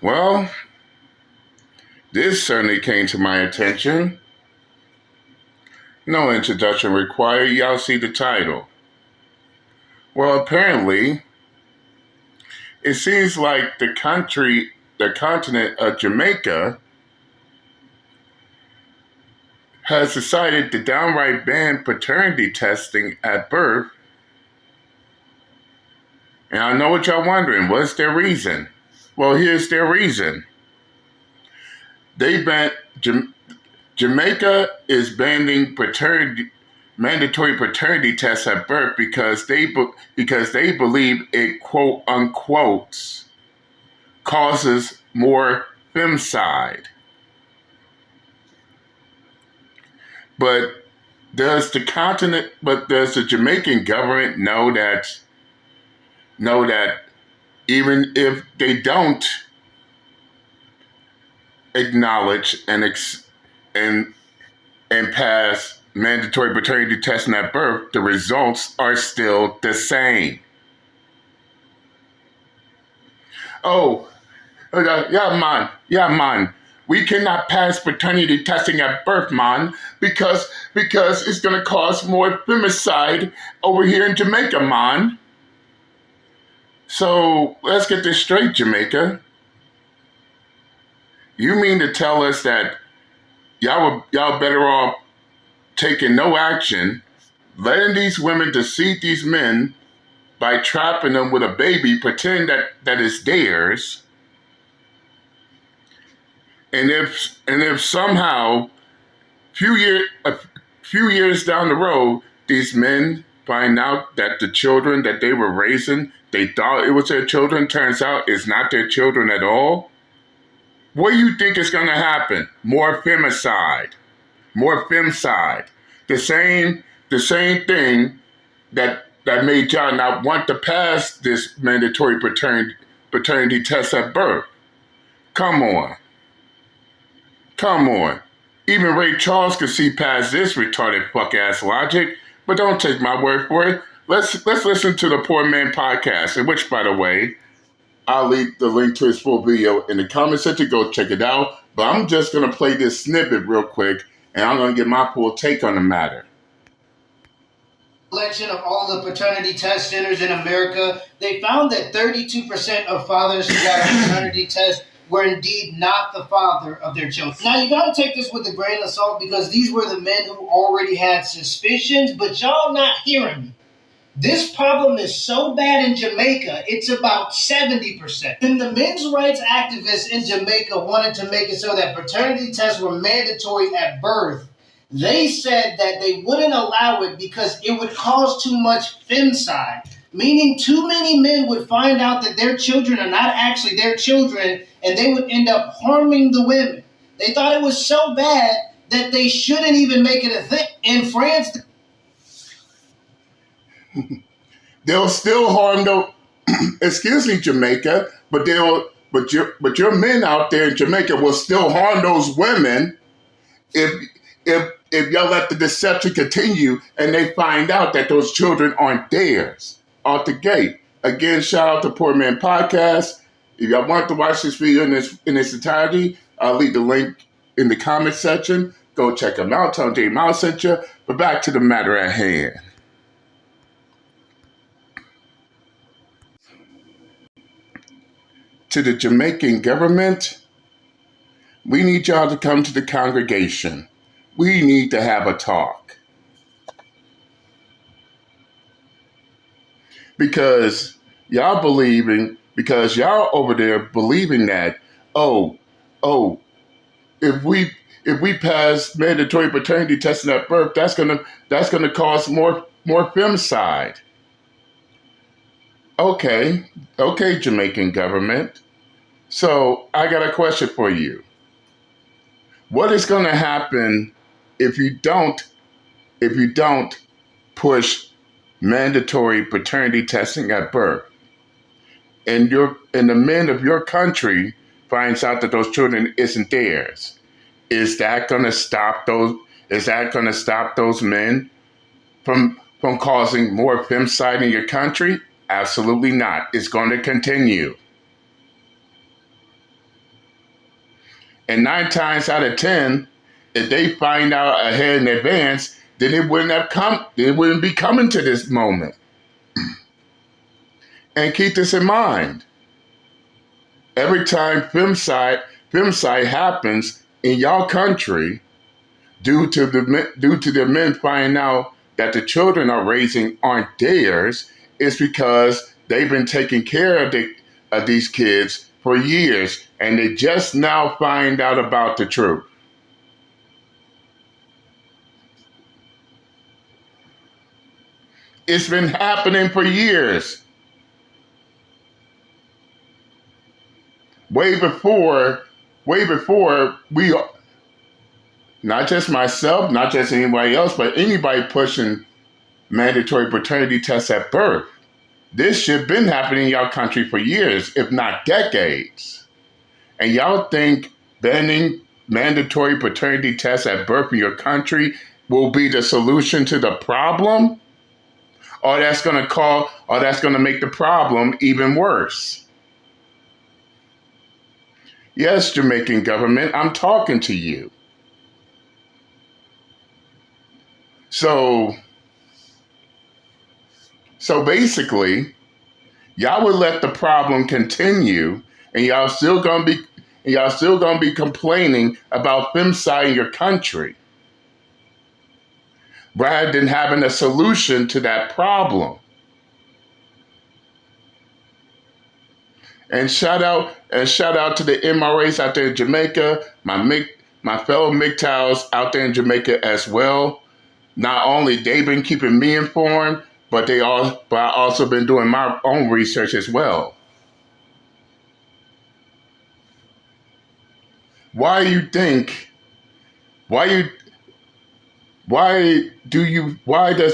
Well, this certainly came to my attention. No introduction required. Y'all see the title. Well, apparently, it seems like the continent of Jamaica, has decided to downright ban paternity testing at birth. And I know what y'all wondering. What's their reason? Well, here's their reason. They banned Jamaica is banning mandatory paternity tests at birth because they believe it, quote unquote, causes more femicide. But does the Jamaican government know that even if they don't acknowledge and pass mandatory paternity testing at birth, the results are still the same? Oh, yeah, man. We cannot pass paternity testing at birth, man, because it's going to cause more femicide over here in Jamaica, man. So let's get this straight, Jamaica. You mean to tell us that y'all better off taking no action, letting these women deceive these men by trapping them with a baby, pretend that it's theirs, and if somehow a few years down the road, these men find out that the children that they were raising, they thought it was their children, turns out it's not their children at all, what do you think is going to happen? More femicide. The same thing that made y'all not want to pass this mandatory paternity test at birth. Come on. Even Ray Charles could see past this retarded fuck-ass logic, but don't take my word for it. Let's listen to the Poor Man podcast, in which, by the way, I'll leave the link to his full video in the comment section. Go check it out. But I'm just going to play this snippet real quick, and I'm going to get my full take on the matter. Selection of all the paternity test centers in America, they found that 32% of fathers who got a paternity test were indeed not the father of their children. Now, you got to take this with a grain of salt because these were the men who already had suspicions, but y'all not hearing me. This problem is so bad in Jamaica, it's about 70%. And the men's rights activists in Jamaica wanted to make it so that paternity tests were mandatory at birth. They said that they wouldn't allow it because it would cause too much femicide, meaning too many men would find out that their children are not actually their children, and they would end up harming the women. They thought it was so bad that they shouldn't even make it a thing. In France, they'll still harm excuse me, Jamaica, but your men out there in Jamaica will still harm those women if y'all let the deception continue and they find out that those children aren't theirs out the gate. Again, shout out to Poor Man Podcast. If y'all want to watch this video in its entirety, I'll leave the link in the comment section. Go check them out. Tell them J Miles sent you. But back to the matter at hand. To the Jamaican government, we need y'all to come to the congregation. We need to have a talk. Because y'all over there believing that, if we pass mandatory paternity testing at birth, that's gonna cause more femicide. Okay, Jamaican government. So I got a question for you. What is going to happen if you don't push mandatory paternity testing at birth, and the men of your country finds out that those children isn't theirs? Is that going to stop those? Is that going to stop those men from causing more femicide in your country? Absolutely not. It's going to continue. And 9 times out of 10, if they find out ahead in advance, then it wouldn't have come. It wouldn't be coming to this moment. And keep this in mind: every time femicide happens in y'all country, due to the men finding out that the children are raising aren't theirs, it's because they've been taking care of these kids for years, and they just now find out about the truth. It's been happening for years. Way before we, not just myself, not just anybody else, but anybody pushing mandatory paternity tests at birth. This shit been happening in y'all country for years, if not decades. And y'all think banning mandatory paternity tests at birth in your country will be the solution to the problem? Or that's gonna make the problem even worse. Yes, Jamaican government, I'm talking to you. So basically, y'all would let the problem continue, and y'all still gonna be complaining about femicide in your country, rather than having a solution to that problem. And shout out to the MRAs out there in Jamaica, my fellow MGTOWs out there in Jamaica as well. Not only they've been keeping me informed, but I also been doing my own research as well. Why does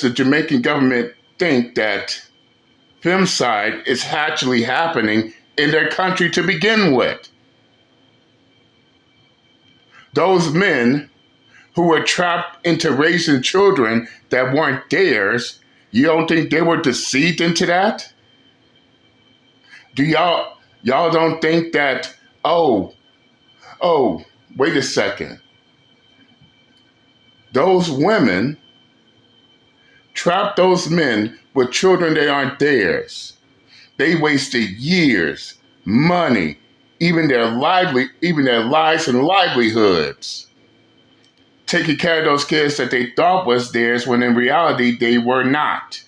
the Jamaican government think that femicide is actually happening in their country to begin with? Those men who were trapped into raising children that weren't theirs, you don't think they were deceived into that? Do y'all don't think that, oh, wait a second. Those women trapped those men with children that aren't theirs. They wasted years, money, even their lives and livelihoods, taking care of those kids that they thought was theirs when in reality they were not.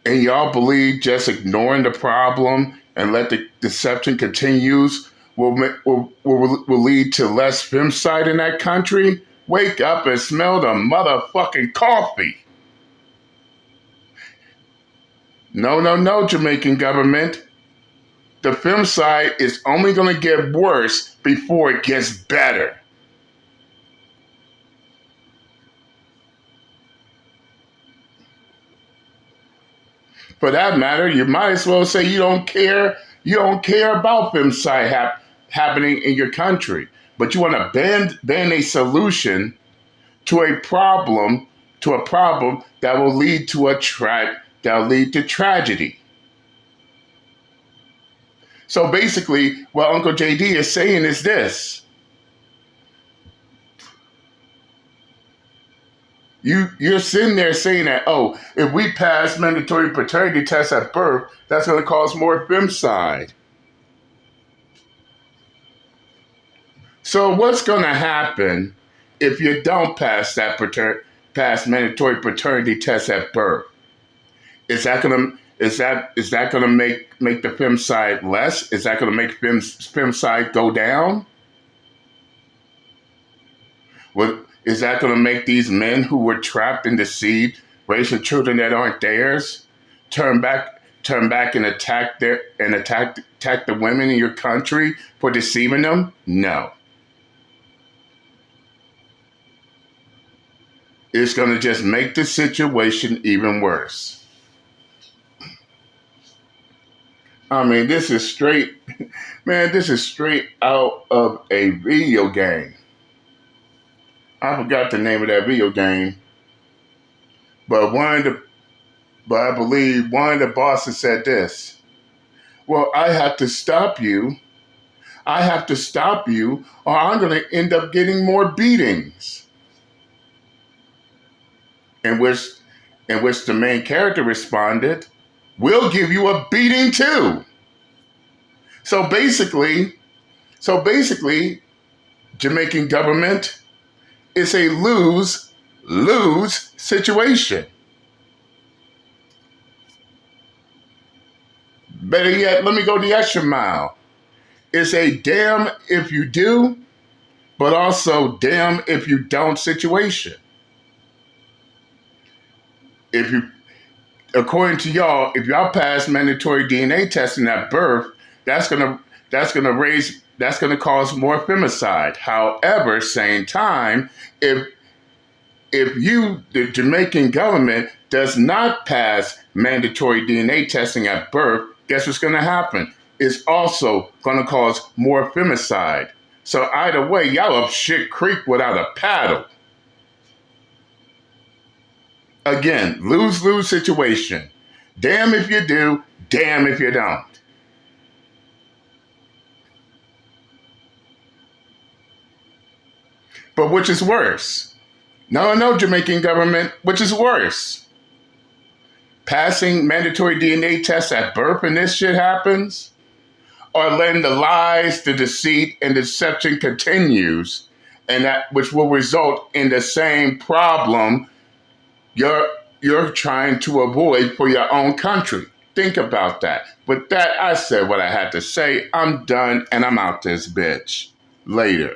And y'all believe just ignoring the problem and let the deception continues will lead to less femicide in that country? Wake up and smell the motherfucking coffee. No, Jamaican government. The femicide is only going to get worse before it gets better. For that matter, you might as well say you don't care. You don't care about femicide happening in your country, but you want to ban a solution to a problem that will lead to tragedy. So basically, what Uncle JD is saying is this: You're sitting there saying that, if we pass mandatory paternity tests at birth, that's going to cause more femicide. So what's going to happen if you don't pass mandatory paternity tests at birth? Is that going to make the femicide less? Is that going to make femicide go down? Is that going to make these men who were trapped and deceived, raising children that aren't theirs, turn back and attack the women in your country for deceiving them? No. It's going to just make the situation even worse. I mean, this is straight out of a video game. I forgot the name of that video game, but I believe one of the bosses said this: well, I have to stop you. I have to stop you, or I'm going to end up getting more beatings. In which the main character responded, we'll give you a beating too. So basically, Jamaican government is a lose-lose situation. Better yet, let me go the extra mile. It's a damn if you do, but also damn if you don't situation. If you, according to y'all, if y'all pass mandatory DNA testing at birth, that's gonna cause more femicide. However, same time, if the Jamaican government does not pass mandatory DNA testing at birth, guess what's going to happen? It's also going to cause more femicide. So either way, y'all up shit creek without a paddle. Again, lose-lose situation. Damn if you do, damn if you don't. But which is worse? No, Jamaican government, which is worse? Passing mandatory DNA tests at birth and this shit happens? Or letting the lies, the deceit, and deception continues, and that which will result in the same problem you're trying to avoid for your own country? Think about that. With that, I said what I had to say. I'm done, and I'm out this bitch. Later.